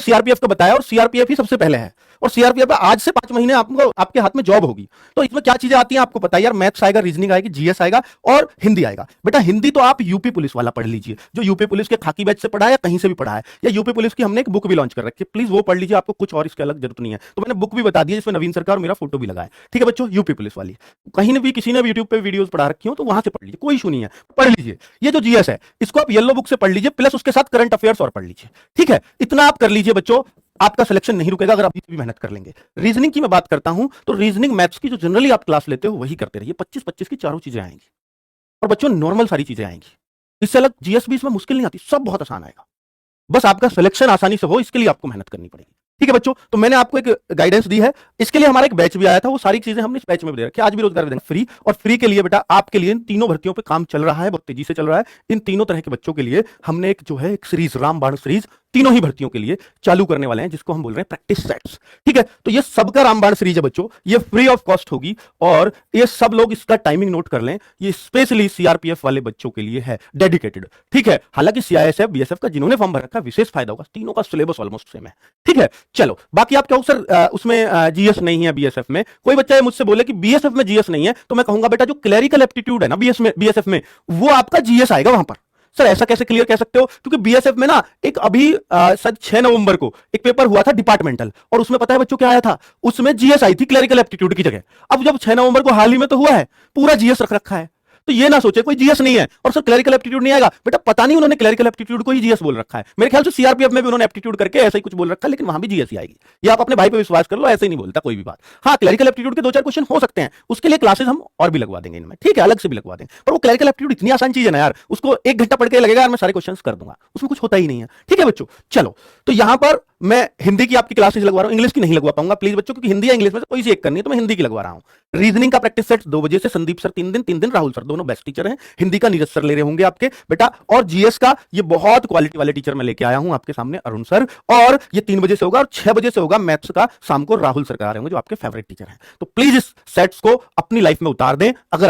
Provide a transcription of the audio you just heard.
CRPF का बताया और सीआरपीएफ ही सबसे पहले है, और सीआरपीएफ में आज से 5 महीने आपको आपके हाथ में जॉब होगी। तो इसमें क्या चीजें आती हैं आपको पता है यार, मैथ्स आएगा, रीजनिंग आएगी, जीएस आएगा और हिंदी आएगा। बेटा हिंदी तो आप यूपी पुलिस वाला पढ़ लीजिए, जो यूपी पुलिस के खाकी बैच से पढ़ा है या कहीं से भी पढ़ा है, या यूपी पुलिस की हमने एक बुक भी लॉन्च कर रखी है, प्लीज वो पढ़ लीजिए, आपको कुछ और इसके अलग जरूरत नहीं है। तो मैंने बुक भी बता दी है जिसमें नवीन सरकार और मेरा फोटो भी लगा है, ठीक है बच्चों, यूपी पुलिस वाली। कहीं भी किसी ने भी यूट्यूब पे वीडियोस पढ़ा रखी हो तो वहां से पढ़ लीजिए, कोई इशू नहीं है, पढ़ लीजिए। ये जो जीएस है इसको आप येलो बुक से पढ़ लीजिए, प्लस उसके साथ करंट अफेयर्स और पढ़ लीजिए, ठीक है, इतना आप कर लीजिए बच्चों, आपका सिलेक्शन नहीं रुकेगा अगर आप भी मेहनत कर लेंगे। रीजनिंग की मैं बात करता हूं तो रीजनिंग मैथ्स की जो जनरली आप क्लास लेते हो वही करते रहिए, 25-25 की चारों चीजें आएंगी और बच्चों नॉर्मल सारी चीजें आएंगी, इससे अलग जीएस भी इसमें मुश्किल नहीं आती, सब बहुत आसान आएगा, बस आपका सिलेक्शन आसानी से हो इसके लिए आपको मेहनत करनी पड़ेगी, ठीक है बच्चों। तो मैंने आपको एक गाइडेंस दी है, इसके लिए हमारा एक बैच भी आया था, वो सारी चीजें हमने इस बैच में भी दे रखी है, आज भी रोजगार देंगे फ्री, और फ्री के लिए बेटा आपके लिए इन तीनों भर्तियों पे काम चल रहा है, बहुत तेजी से चल रहा है। इन तीनों तरह के बच्चों के लिए हमने एक जो है एक सीरीज, रामबाण सीरीज, तीनों ही भर्तियों के लिए चालू करने वाले हैं, जिसको हम बोल रहे हैं प्रैक्टिस सेट्स, ठीक है। तो ये सबका रामबाण सीरीज है बच्चों, ये फ्री ऑफ कॉस्ट होगी, और ये सब लोग इसका टाइमिंग नोट कर लें, ये स्पेशली सीआरपीएफ वाले बच्चों के लिए है, डेडिकेटेड, ठीक है। हालांकि सीआईएसएफ बीएसएफ का जिन्होंने फॉर्म भर रखा है विशेष फायदा होगा, तीनों का सिलेबस ऑलमोस्ट सेम है, ठीक है। चलो बाकी आप कहो सर उसमें जीएस नहीं है बीएसएफ में, कोई बच्चा ये मुझसे बोले कि बीएसएफ में जीएस नहीं है, तो मैं कहूंगा बेटा जो क्लरिकल एप्टीट्यूड है ना बीएसएफ में, वो आपका जीएस आएगा वहां पर। सर ऐसा कैसे क्लियर कह सकते हो, क्योंकि बीएसएफ में ना एक अभी शायद 6 नवंबर को एक पेपर हुआ था डिपार्टमेंटल, और उसमें पता है बच्चों क्या आया था, उसमें जीएस आई थी क्लरिकल एप्टीट्यूड की जगह। अब जब 6 नवंबर को हाल ही में तो हुआ है, पूरा जीएस रख रखा है, तो ये ना सोचे कोई जीएस नहीं है और सर क्लरिकल एप्टीट्यूड नहीं आएगा, बेटा पता नहीं उन्होंने क्लरिकल एप्टीट्यूड को ही जीएस बोल रखा है, मेरे ख्याल से सीआरपीएफ में भी उन्होंने एप्टीट्यूड करके ऐसा ही कुछ बोल रखा है, लेकिन वहां भी जीएस ही आएगी। ये आप अपने भाई पे विश्वास कर लो, ऐसे ही नहीं बोलता कोई भी बात। हाँ क्लरिकल एप्टीट्यूड के 2-4 क्वेश्चन हो सकते हैं, उसके लिए क्लासेस हम और भी लगवा देंगे इनमें, ठीक है, अलग से भी लगवा देंगे, पर वो क्लरिकल एप्टीट्यूड इतनी आसान चीज है ना यार, उसको 1 घंटा पढ़ के लगेगा यार मैं सारे क्वेश्चन कर दूंगा, उसमें कुछ होता ही नहीं है, ठीक है बच्चों। चलो तो यहां पर मैं हिंदी की आपकी क्लासेस लगवा रहा हूं, इंग्लिश की नहीं लगवा पाऊंगा प्लीज बच्चों, क्योंकि हिंदी या इंग्लिश में से कोई सी एक करनी है, तो मैं हिंदी की लगवा रहा हूं। रीजनिंग का प्रैक्टिस सेट 2 बजे से संदीप सर 3 दिन राहुल सर दोनों बेस्ट टीचर हैं, हिंदी का नीरज सर ले रहे होंगे आपके बेटा, और जीएस का ये बहुत क्वालिटी वाले टीचर मैं लेके आया हूं आपके सामने, अरुण सर, और ये 3 बजे से होगा, और 6 बजे से होगा मैथ्स का, शाम को राहुल सर करा रहे होंगे जो आपके फेवरेट टीचर हैं। तो प्लीज इस सेट्स को अपनी लाइफ में उतार दें, अगर आप